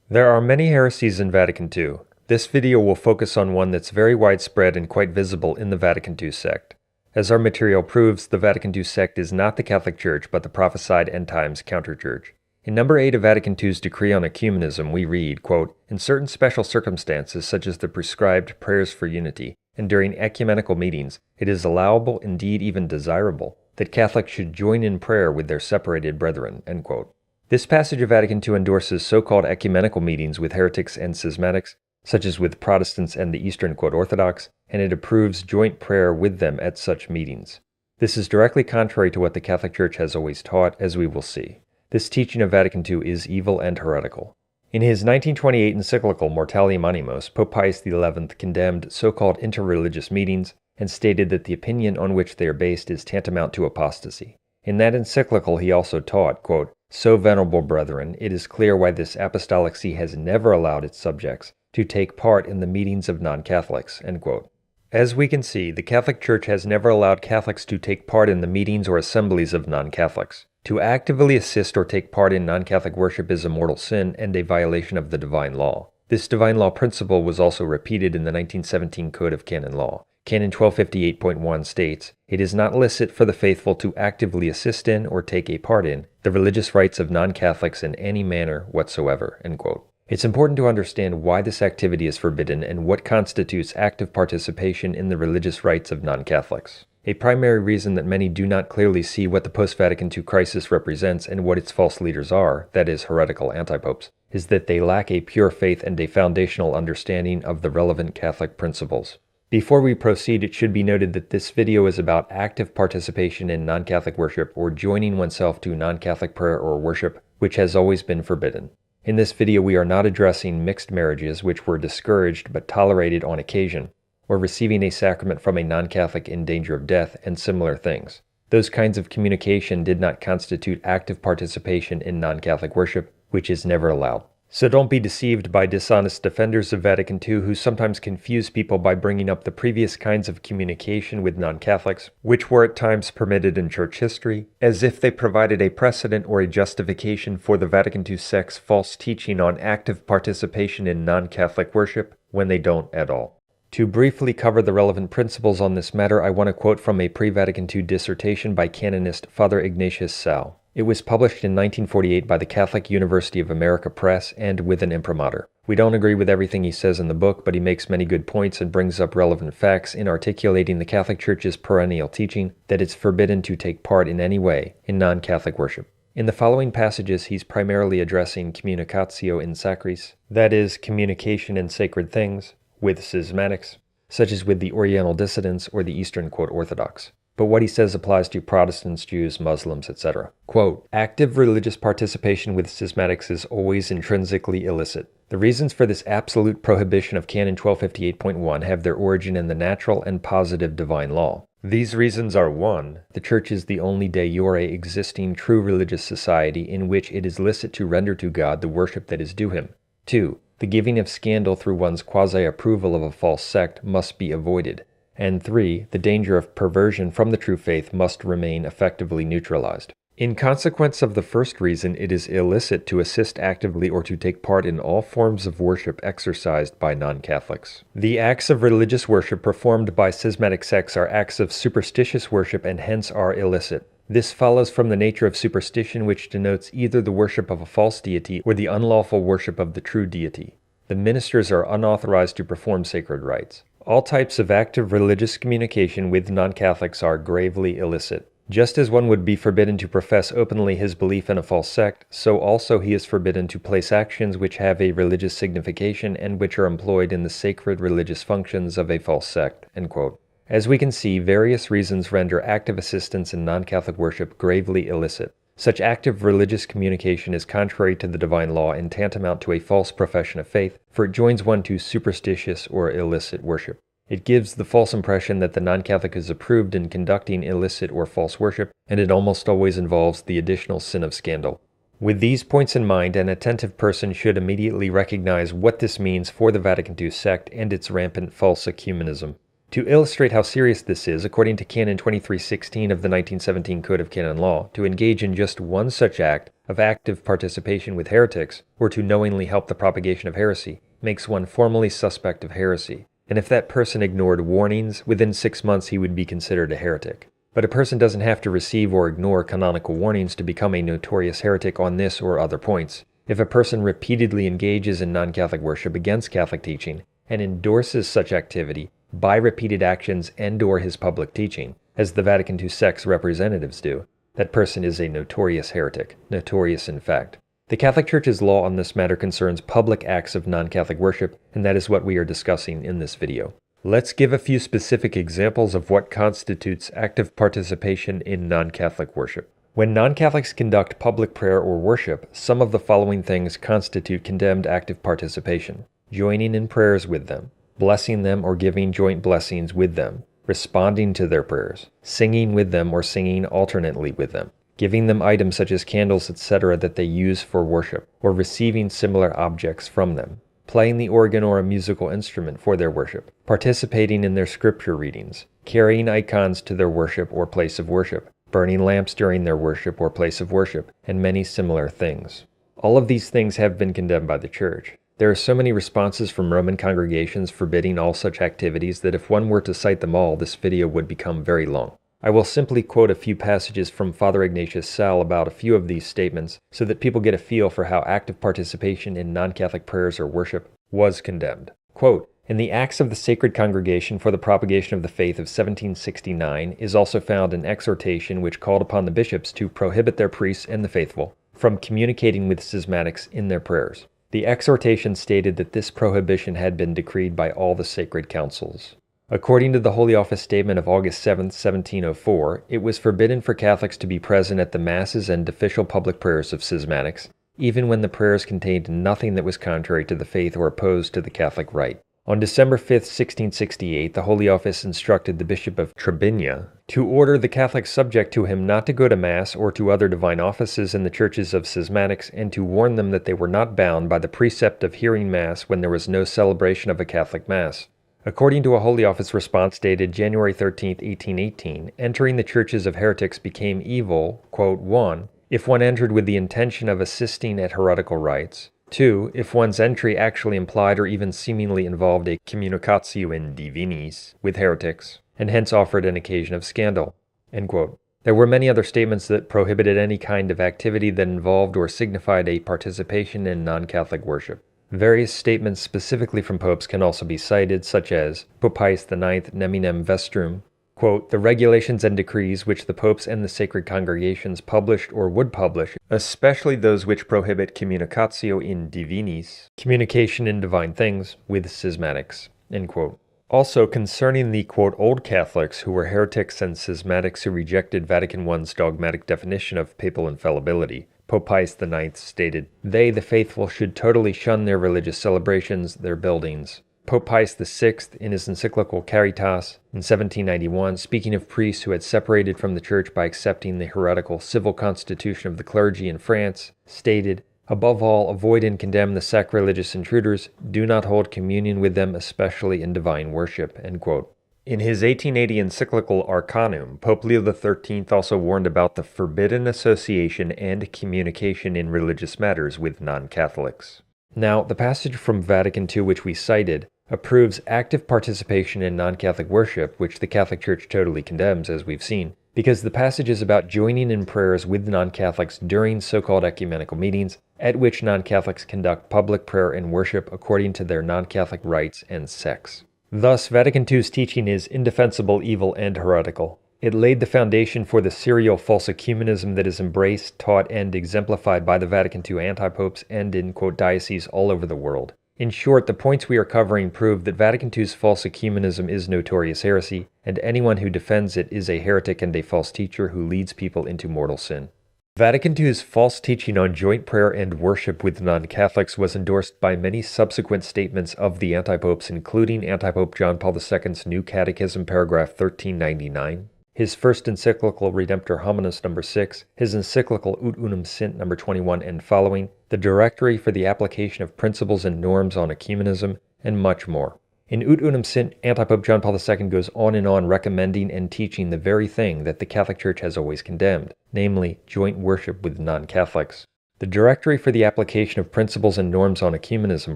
There are many heresies in Vatican II. This video will focus on one that's very widespread and quite visible in the Vatican II sect. As our material proves, the Vatican II sect is not the Catholic Church, but the prophesied end times counter-church. In number 8 of Vatican II's decree on ecumenism, we read, quote, "In certain special circumstances, such as the prescribed prayers for unity, and during ecumenical meetings, it is allowable, indeed even desirable, that Catholics should join in prayer with their separated brethren." End quote. This passage of Vatican II endorses so-called ecumenical meetings with heretics and schismatics, such as with Protestants and the Eastern Orthodox, and it approves joint prayer with them at such meetings. This is directly contrary to what the Catholic Church has always taught, as we will see. This teaching of Vatican II is evil and heretical. In his 1928 encyclical Mortalium Animos, Pope Pius XI condemned so-called interreligious meetings and stated that the opinion on which they are based is tantamount to apostasy. In that encyclical he also taught, quote, "So, venerable brethren, it is clear why this apostolic see has never allowed its subjects to take part in the meetings of non-Catholics." End quote. As we can see, the Catholic Church has never allowed Catholics to take part in the meetings or assemblies of non-Catholics. To actively assist or take part in non-Catholic worship is a mortal sin and a violation of the divine law. This divine law principle was also repeated in the 1917 Code of Canon Law. Canon 1258.1 states, "It is not licit for the faithful to actively assist in or take a part in the religious rites of non-Catholics in any manner whatsoever." End quote. It's important to understand why this activity is forbidden and what constitutes active participation in the religious rites of non-Catholics. A primary reason that many do not clearly see what the post-Vatican II crisis represents and what its false leaders are, that is, heretical antipopes, is that they lack a pure faith and a foundational understanding of the relevant Catholic principles. Before we proceed, it should be noted that this video is about active participation in non-Catholic worship or joining oneself to non-Catholic prayer or worship, which has always been forbidden. In this video, we are not addressing mixed marriages, which were discouraged but tolerated on occasion, or receiving a sacrament from a non-Catholic in danger of death, and similar things. Those kinds of communication did not constitute active participation in non-Catholic worship, which is never allowed. So don't be deceived by dishonest defenders of Vatican II who sometimes confuse people by bringing up the previous kinds of communication with non-Catholics, which were at times permitted in church history, as if they provided a precedent or a justification for the Vatican II sect's false teaching on active participation in non-Catholic worship, when they don't at all. To briefly cover the relevant principles on this matter, I want to quote from a pre-Vatican II dissertation by canonist Father Ignatius Sal. It was published in 1948 by the Catholic University of America Press and with an imprimatur. We don't agree with everything he says in the book, but he makes many good points and brings up relevant facts in articulating the Catholic Church's perennial teaching that it's forbidden to take part in any way in non-Catholic worship. In the following passages, he's primarily addressing communicatio in sacris, that is, communication in sacred things, with schismatics, such as with the Oriental dissidents or the Eastern Orthodox. But what he says applies to Protestants, Jews, Muslims, etc. Quote, "Active religious participation with schismatics is always intrinsically illicit. The reasons for this absolute prohibition of Canon 1258.1 have their origin in the natural and positive divine law. These reasons are 1. The Church is the only de jure existing true religious society in which it is licit to render to God the worship that is due him. 2. The giving of scandal through one's quasi-approval of a false sect must be avoided. And 3. The danger of perversion from the true faith must remain effectively neutralized. In consequence of the first reason, it is illicit to assist actively or to take part in all forms of worship exercised by non-Catholics. The acts of religious worship performed by schismatic sects are acts of superstitious worship and hence are illicit. This follows from the nature of superstition, which denotes either the worship of a false deity or the unlawful worship of the true deity. The ministers are unauthorized to perform sacred rites. All types of active religious communication with non-Catholics are gravely illicit. Just as one would be forbidden to profess openly his belief in a false sect, so also he is forbidden to place actions which have a religious signification and which are employed in the sacred religious functions of a false sect." End quote. As we can see, various reasons render active assistance in non-Catholic worship gravely illicit. Such active religious communication is contrary to the divine law and tantamount to a false profession of faith, for it joins one to superstitious or illicit worship. It gives the false impression that the non-Catholic is approved in conducting illicit or false worship, and it almost always involves the additional sin of scandal. With these points in mind, an attentive person should immediately recognize what this means for the Vatican II sect and its rampant false ecumenism. To illustrate how serious this is, according to Canon 2316 of the 1917 Code of Canon Law, to engage in just one such act of active participation with heretics, or to knowingly help the propagation of heresy, makes one formally suspect of heresy. And if that person ignored warnings, within 6 months he would be considered a heretic. But a person doesn't have to receive or ignore canonical warnings to become a notorious heretic on this or other points. If a person repeatedly engages in non-Catholic worship against Catholic teaching and endorses such activity by repeated actions and/or his public teaching, as the Vatican II sect's representatives do, that person is a notorious heretic, notorious in fact. The Catholic Church's law on this matter concerns public acts of non-Catholic worship, and that is what we are discussing in this video. Let's give a few specific examples of what constitutes active participation in non-Catholic worship. When non-Catholics conduct public prayer or worship, some of the following things constitute condemned active participation: joining in prayers with them, blessing them or giving joint blessings with them, responding to their prayers, singing with them or singing alternately with them, giving them items such as candles, etc. that they use for worship, or receiving similar objects from them, playing the organ or a musical instrument for their worship, participating in their scripture readings, carrying icons to their worship or place of worship, burning lamps during their worship or place of worship, and many similar things. All of these things have been condemned by the Church. There are so many responses from Roman congregations forbidding all such activities that if one were to cite them all, this video would become very long. I will simply quote a few passages from Father Ignatius Sal about a few of these statements so that people get a feel for how active participation in non-Catholic prayers or worship was condemned. Quote, "In the Acts of the Sacred Congregation for the Propagation of the Faith of 1769 is also found an exhortation which called upon the bishops to prohibit their priests and the faithful from communicating with schismatics in their prayers. The exhortation stated that this prohibition had been decreed by all the sacred councils. According to the Holy Office statement of August 7, 1704, it was forbidden for Catholics to be present at the masses and official public prayers of schismatics, even when the prayers contained nothing that was contrary to the faith or opposed to the Catholic rite. On December 5, 1668, the Holy Office instructed the Bishop of Trebinia to order the Catholics subject to him not to go to Mass or to other divine offices in the churches of schismatics, and to warn them that they were not bound by the precept of hearing Mass when there was no celebration of a Catholic Mass. According to a Holy Office response dated January 13, 1818, entering the churches of heretics became evil, quote, 1. If one entered with the intention of assisting at heretical rites, 2. If one's entry actually implied or even seemingly involved a communicatio in divinis with heretics, and hence offered an occasion of scandal." End quote. There were many other statements that prohibited any kind of activity that involved or signified a participation in non-Catholic worship. Various statements specifically from popes can also be cited, such as Pope Pius IX Neminem Vestrum, quote, "The regulations and decrees which the popes and the sacred congregations published or would publish, especially those which prohibit communicatio in divinis, communication in divine things, with schismatics." End quote. Also, concerning the, quote, "Old Catholics who were heretics and schismatics who rejected Vatican I's dogmatic definition of papal infallibility, Pope Pius IX stated, "They, the faithful, should totally shun their religious celebrations, their buildings." Pope Pius VI, in his encyclical Caritas in 1791, speaking of priests who had separated from the Church by accepting the heretical civil constitution of the clergy in France, stated, "Above all, avoid and condemn the sacrilegious intruders. Do not hold communion with them, especially in divine worship." End quote. In his 1880 encyclical Arcanum, Pope Leo XIII also warned about the forbidden association and communication in religious matters with non-Catholics. Now, the passage from Vatican II which we cited approves active participation in non-Catholic worship, which the Catholic Church totally condemns, as we've seen, because the passage is about joining in prayers with non-Catholics during so-called ecumenical meetings, at which non-Catholics conduct public prayer and worship according to their non-Catholic rites and sects. Thus, Vatican II's teaching is indefensible, evil, and heretical. It laid the foundation for the serial false ecumenism that is embraced, taught, and exemplified by the Vatican II antipopes and in, quote, dioceses all over the world. In short, the points we are covering prove that Vatican II's false ecumenism is notorious heresy, and anyone who defends it is a heretic and a false teacher who leads people into mortal sin. Vatican II's false teaching on joint prayer and worship with non-Catholics was endorsed by many subsequent statements of the antipopes, including Antipope John Paul II's New Catechism, paragraph 1399, his first encyclical Redemptor Hominis No. 6, his encyclical Ut Unum Sint No. 21 and following, the Directory for the Application of Principles and Norms on Ecumenism, and much more. In Ut Unum Sint, Antipope John Paul II goes on and on recommending and teaching the very thing that the Catholic Church has always condemned, namely joint worship with non-Catholics. The Directory for the Application of Principles and Norms on Ecumenism,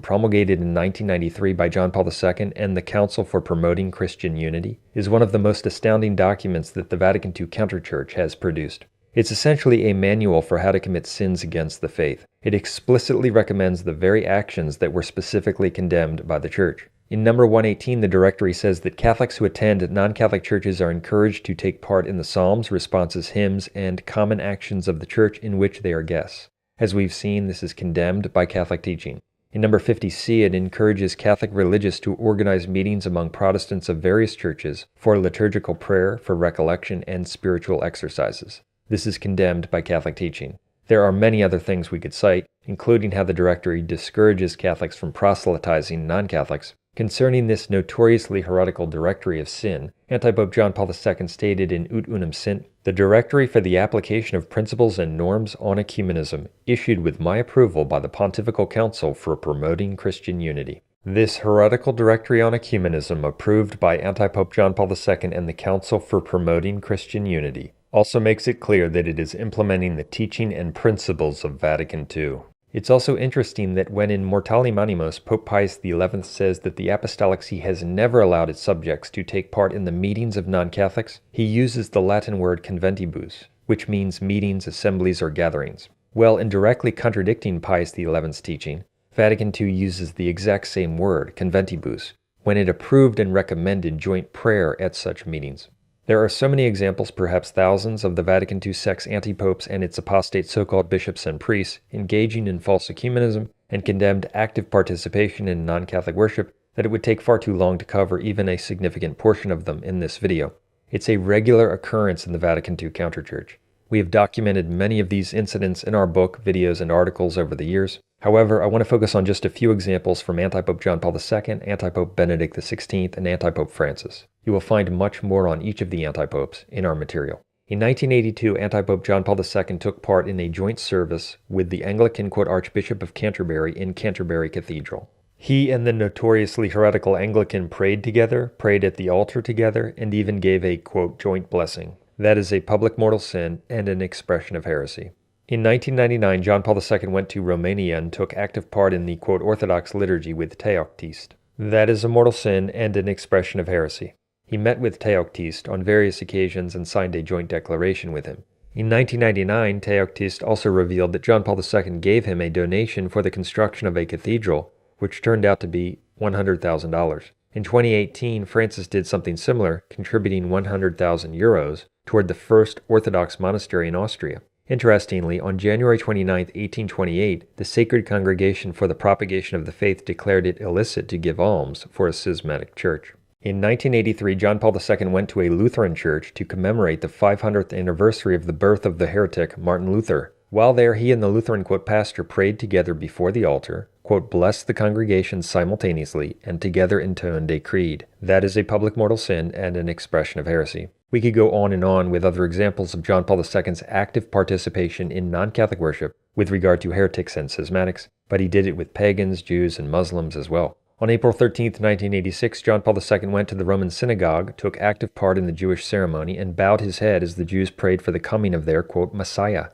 promulgated in 1993 by John Paul II and the Council for Promoting Christian Unity, is one of the most astounding documents that the Vatican II Counterchurch has produced. It's essentially a manual for how to commit sins against the faith. It explicitly recommends the very actions that were specifically condemned by the Church. In number 118, the Directory says that Catholics who attend non-Catholic churches are encouraged to take part in the psalms, responses, hymns, and common actions of the Church in which they are guests. As we've seen, this is condemned by Catholic teaching. In number 50C, it encourages Catholic religious to organize meetings among Protestants of various churches for liturgical prayer, for recollection, and spiritual exercises. This is condemned by Catholic teaching. There are many other things we could cite, including how the Directory discourages Catholics from proselytizing non-Catholics. Concerning this notoriously heretical Directory of Sin, Antipope John Paul II stated in Ut Unum Sint, "The Directory for the Application of Principles and Norms on Ecumenism, issued with my approval by the Pontifical Council for Promoting Christian Unity." This heretical Directory on Ecumenism, approved by Antipope John Paul II and the Council for Promoting Christian Unity, also makes it clear that it is implementing the teaching and principles of Vatican II. It's also interesting that when in Mortali Manimos, Pope Pius XI says that the Apostolic See has never allowed its subjects to take part in the meetings of non-Catholics, he uses the Latin word conventibus, which means meetings, assemblies, or gatherings. Well, in directly contradicting Pius XI's teaching, Vatican II uses the exact same word, conventibus, when it approved and recommended joint prayer at such meetings. There are so many examples, perhaps thousands, of the Vatican II sect's antipopes and its apostate so-called bishops and priests engaging in false ecumenism and condemned active participation in non-Catholic worship that it would take far too long to cover even a significant portion of them in this video. It's a regular occurrence in the Vatican II Counterchurch. We have documented many of these incidents in our book, videos, and articles over the years. However, I want to focus on just a few examples from Antipope John Paul II, Antipope Benedict XVI, and Antipope Francis. You will find much more on each of the antipopes in our material. In 1982, Antipope John Paul II took part in a joint service with the Anglican Archbishop of Canterbury in Canterbury Cathedral. He and the notoriously heretical Anglican prayed together, prayed at the altar together, and even gave a, quote, joint blessing. That is a public mortal sin and an expression of heresy. In 1999, John Paul II went to Romania and took active part in the, quote, Orthodox liturgy with Teoctist. That is a mortal sin and an expression of heresy. He met with Teoctist on various occasions and signed a joint declaration with him. In 1999, Teoctist also revealed that John Paul II gave him a donation for the construction of a cathedral, which turned out to be $100,000. In 2018, Francis did something similar, contributing 100,000 euros toward the first Orthodox monastery in Austria. Interestingly, on January 29, 1828, the Sacred Congregation for the Propagation of the Faith declared it illicit to give alms for a schismatic church. In 1983, John Paul II went to a Lutheran church to commemorate the 500th anniversary of the birth of the heretic Martin Luther. While there, he and the Lutheran, quote, pastor prayed together before the altar, quote, blessed the congregation simultaneously, and together intoned a creed. That is a public mortal sin and an expression of heresy. We could go on and on with other examples of John Paul II's active participation in non-Catholic worship with regard to heretics and schismatics, but he did it with pagans, Jews, and Muslims as well. On April 13, 1986, John Paul II went to the Roman synagogue, took active part in the Jewish ceremony, and bowed his head as the Jews prayed for the coming of their, quote, Messiah.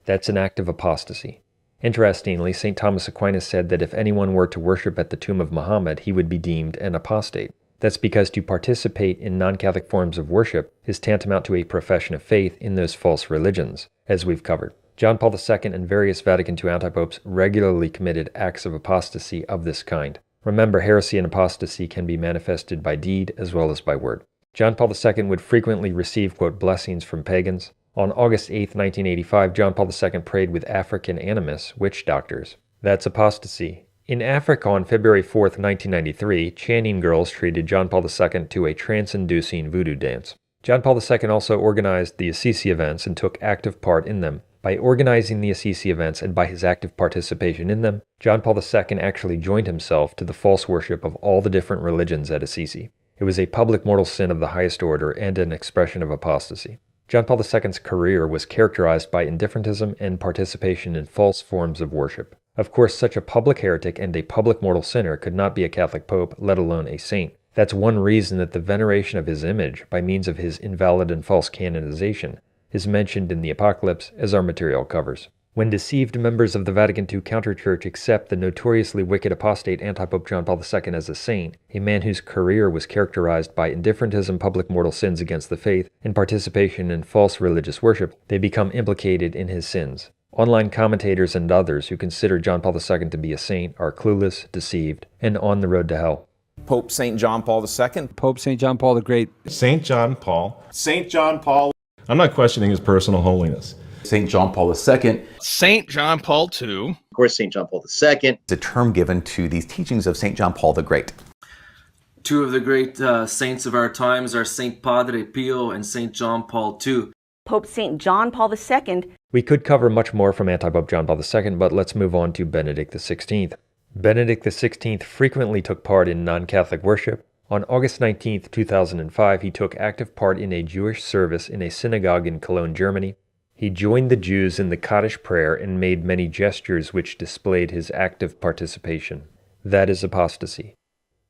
That's an act of apostasy. Interestingly, St. Thomas Aquinas said that if anyone were to worship at the tomb of Muhammad, he would be deemed an apostate. That's because to participate in non-Catholic forms of worship is tantamount to a profession of faith in those false religions, as we've covered. John Paul II and various Vatican II antipopes regularly committed acts of apostasy of this kind. Remember, heresy and apostasy can be manifested by deed as well as by word. John Paul II would frequently receive, quote, blessings from pagans. On August 8, 1985, John Paul II prayed with African animists, witch doctors. That's apostasy. In Africa on February 4, 1993, Channing girls treated John Paul II to a trance-inducing voodoo dance. John Paul II also organized the Assisi events and took active part in them. By organizing the Assisi events and by his active participation in them, John Paul II actually joined himself to the false worship of all the different religions at Assisi. It was a public mortal sin of the highest order and an expression of apostasy. John Paul II's career was characterized by indifferentism and participation in false forms of worship. Of course, such a public heretic and a public mortal sinner could not be a Catholic pope, let alone a saint. That's one reason that the veneration of his image, by means of his invalid and false canonization, is mentioned in the Apocalypse, as our material covers. When deceived members of the Vatican II counterchurch accept the notoriously wicked apostate anti-Pope John Paul II as a saint, a man whose career was characterized by indifferentism, public mortal sins against the faith, and participation in false religious worship, they become implicated in his sins. Online commentators and others who consider John Paul II to be a saint are clueless, deceived, and on the road to hell. Pope St. John Paul II. Pope St. John Paul the Great. St. John Paul. St. John Paul. I'm not questioning his personal holiness. St. John Paul II. St. John Paul II. Of course, St. John Paul II. It's a term given to these teachings of St. John Paul the Great. Two of the great saints of our times are St. Padre Pio and St. John Paul II. Pope St. John Paul II. We could cover much more from anti-Pope John Paul II, but let's move on to Benedict XVI. Benedict XVI frequently took part in non-Catholic worship. On August 19, 2005, he took active part in a Jewish service in a synagogue in Cologne, Germany. He joined the Jews in the Kaddish prayer and made many gestures which displayed his active participation. That is apostasy.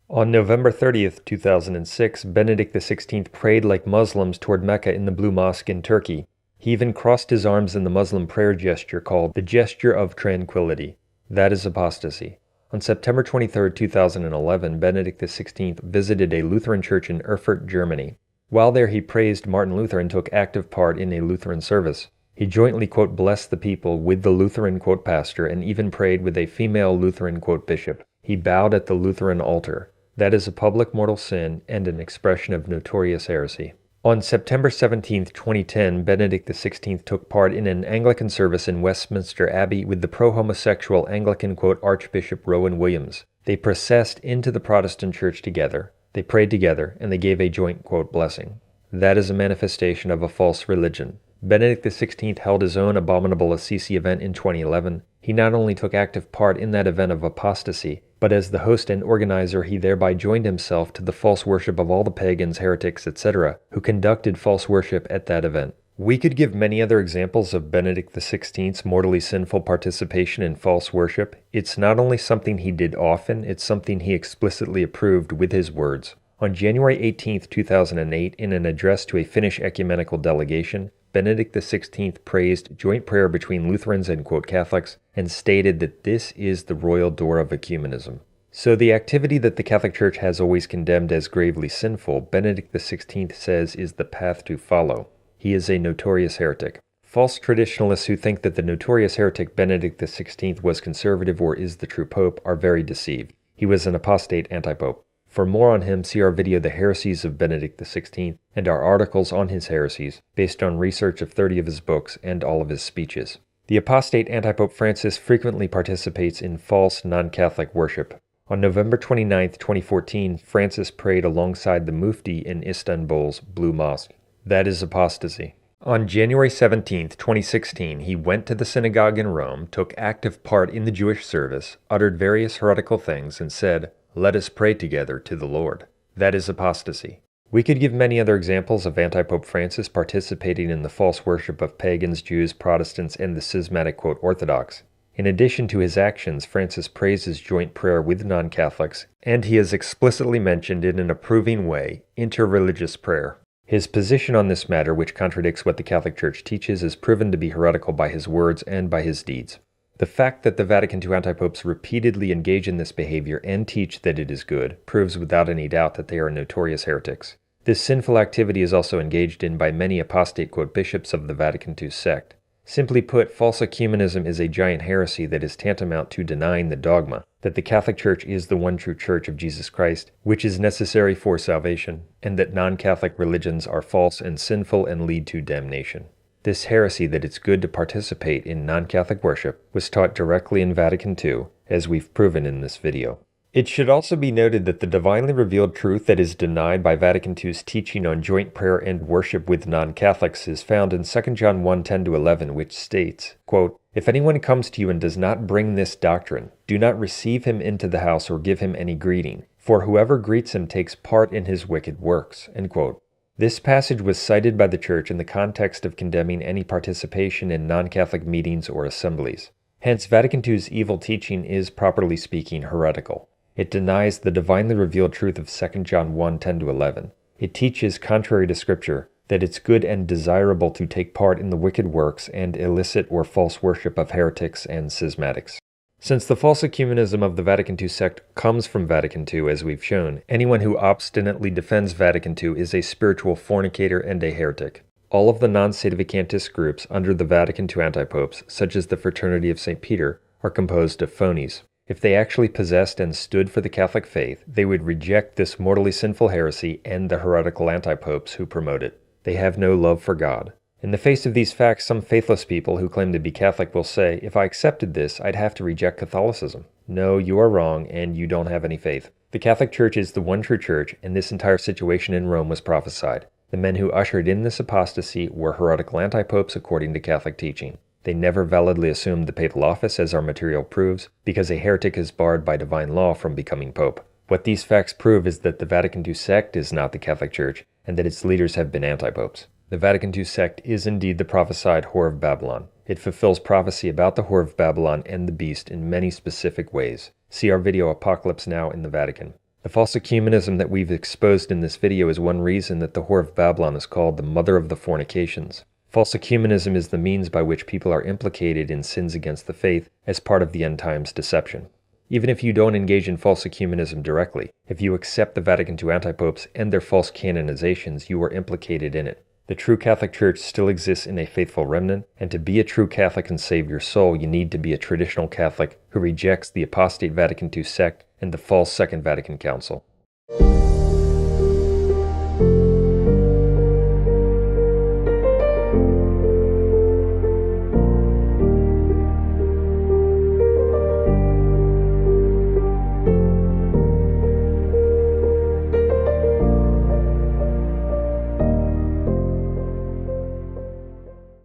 On November 30, 2006, Benedict XVI prayed like Muslims toward Mecca in the Blue Mosque in Turkey. He even crossed his arms in the Muslim prayer gesture called the gesture of tranquility. That is apostasy. On September 23, 2011, Benedict XVI visited a Lutheran church in Erfurt, Germany. While there, he praised Martin Luther and took active part in a Lutheran service. He jointly, quote, blessed the people with the Lutheran, quote, pastor, and even prayed with a female Lutheran, quote, bishop. He bowed at the Lutheran altar. That is a public mortal sin and an expression of notorious heresy. On September 17, 2010, Benedict XVI took part in an Anglican service in Westminster Abbey with the pro-homosexual Anglican, quote, Archbishop Rowan Williams. They processed into the Protestant church together. They prayed together, and they gave a joint, quote, blessing. That is a manifestation of a false religion. Benedict XVI held his own abominable Assisi event in 2011. He not only took active part in that event of apostasy, but as the host and organizer he thereby joined himself to the false worship of all the pagans, heretics, etc., who conducted false worship at that event. We could give many other examples of Benedict XVI's mortally sinful participation in false worship. It's not only something he did often, it's something he explicitly approved with his words. On January 18, 2008, in an address to a Finnish ecumenical delegation, Benedict XVI praised joint prayer between Lutherans and, quote, Catholics, and stated that this is the royal door of ecumenism. So the activity that the Catholic Church has always condemned as gravely sinful, Benedict XVI says is the path to follow. He is a notorious heretic. False traditionalists who think that the notorious heretic Benedict XVI was conservative or is the true pope are very deceived. He was an apostate anti-pope. For more on him, see our video, The Heresies of Benedict XVI, and our articles on his heresies, based on research of 30 of his books and all of his speeches. The apostate anti-Pope Francis frequently participates in false non-Catholic worship. On November 29, 2014, Francis prayed alongside the Mufti in Istanbul's Blue Mosque. That is apostasy. On January 17, 2016, he went to the synagogue in Rome, took active part in the Jewish service, uttered various heretical things, and said, "Let us pray together to the Lord." That is apostasy. We could give many other examples of anti-Pope Francis participating in the false worship of pagans, Jews, Protestants, and the schismatic, quote, Orthodox. In addition to his actions, Francis praises joint prayer with non-Catholics, and he has explicitly mentioned in an approving way interreligious prayer. His position on this matter, which contradicts what the Catholic Church teaches, is proven to be heretical by his words and by his deeds. The fact that the Vatican II antipopes repeatedly engage in this behavior and teach that it is good proves without any doubt that they are notorious heretics. This sinful activity is also engaged in by many apostate, quote, bishops of the Vatican II sect. Simply put, false ecumenism is a giant heresy that is tantamount to denying the dogma that the Catholic Church is the one true Church of Jesus Christ, which is necessary for salvation, and that non-Catholic religions are false and sinful and lead to damnation. This heresy that it's good to participate in non-Catholic worship was taught directly in Vatican II, as we've proven in this video. It should also be noted that the divinely revealed truth that is denied by Vatican II's teaching on joint prayer and worship with non-Catholics is found in 2 John 1:10-11, which states, quote, "If anyone comes to you and does not bring this doctrine, do not receive him into the house or give him any greeting, for whoever greets him takes part in his wicked works," end quote. This passage was cited by the Church in the context of condemning any participation in non-Catholic meetings or assemblies. Hence, Vatican II's evil teaching is, properly speaking, heretical. It denies the divinely revealed truth of 2 John 1:10-11. It teaches, contrary to Scripture, that it's good and desirable to take part in the wicked works and illicit or false worship of heretics and schismatics. Since the false ecumenism of the Vatican II sect comes from Vatican II, as we've shown, anyone who obstinately defends Vatican II is a spiritual fornicator and a heretic. All of the non-Sedevacantist groups under the Vatican II antipopes, such as the Fraternity of St. Peter, are composed of phonies. If they actually possessed and stood for the Catholic faith, they would reject this mortally sinful heresy and the heretical antipopes who promote it. They have no love for God. In the face of these facts, some faithless people who claim to be Catholic will say, if I accepted this, I'd have to reject Catholicism. No, you are wrong, and you don't have any faith. The Catholic Church is the one true church, and this entire situation in Rome was prophesied. The men who ushered in this apostasy were heretical antipopes according to Catholic teaching. They never validly assumed the papal office, as our material proves, because a heretic is barred by divine law from becoming pope. What these facts prove is that the Vatican II sect is not the Catholic Church, and that its leaders have been antipopes. The Vatican II sect is indeed the prophesied whore of Babylon. It fulfills prophecy about the whore of Babylon and the beast in many specific ways. See our video Apocalypse Now in the Vatican. The false ecumenism that we've exposed in this video is one reason that the whore of Babylon is called the mother of the fornications. False ecumenism is the means by which people are implicated in sins against the faith as part of the end times deception. Even if you don't engage in false ecumenism directly, if you accept the Vatican II antipopes and their false canonizations, you are implicated in it. The true Catholic Church still exists in a faithful remnant, and to be a true Catholic and save your soul, you need to be a traditional Catholic who rejects the apostate Vatican II sect and the false Second Vatican Council.